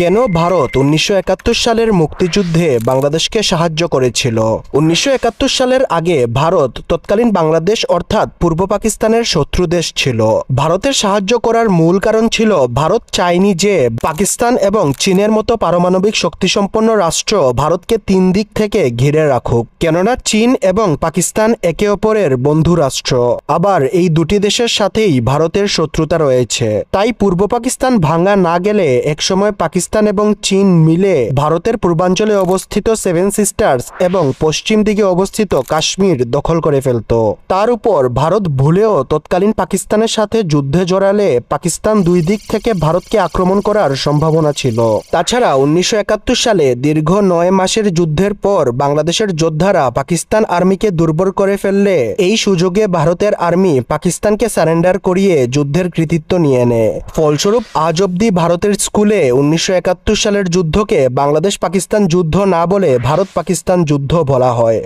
কেন ভারত ১৯৭১ সালের মুক্তিযুদ্ধে বাংলাদেশকে সাহায্য করেছিল? ১৯৭১ সালের আগে ভারত তৎকালীন বাংলাদেশ অর্থাৎ পূর্ব পাকিস্তানের শত্রু দেশ ছিল। ভারতের সাহায্য করার মূল কারণ ছিল ভারত চায়নি যে পাকিস্তান এবং চীনের মতো পারমাণবিক শক্তিসম্পন্ন রাষ্ট্র ভারতকে তিন দিক থেকে ঘিরে রাখুক, কেননা চীন এবং পাকিস্তান একে অপরের বন্ধু রাষ্ট্র। আবার এই দুটি দেশের সাথেই ভারতের শত্রুতা রয়েছে। তাই পূর্ব পাকিস্তান ভাঙা না গেলে একসময় পাকিস্তান এবং চীন মিলে ভারতের পূর্বাঞ্চলে অবস্থিত সেভেন সিস্টার্স এবং পশ্চিম দিকে অবস্থিত কাশ্মীর দখল করে ফেলত। তার উপর ভারত ভুলেও তৎকালীন পাকিস্তানের সাথে যুদ্ধে জড়ালে পাকিস্তান দুই দিক থেকে ভারতকে আক্রমণ করার সম্ভাবনা ছিল। তাছাড়া ১৯৭১ সালে দীর্ঘ ৯ মাসের যুদ্ধের পর বাংলাদেশের যোদ্ধারা পাকিস্তান আর্মিকে দুর্বল করে ফেললে এই সুযোগে ভারতের আর্মি পাকিস্তানকে সারেন্ডার করিয়ে যুদ্ধের কৃতিত্ব নিয়ে নেয়। ফলস্বরূপ আজ অব্দি ভারতের স্কুলে ১৯৭১ সালের যুদ্ধকে বাংলাদেশ পাকিস্তান যুদ্ধ না বলে ভারত পাকিস্তান যুদ্ধ বলা হয়।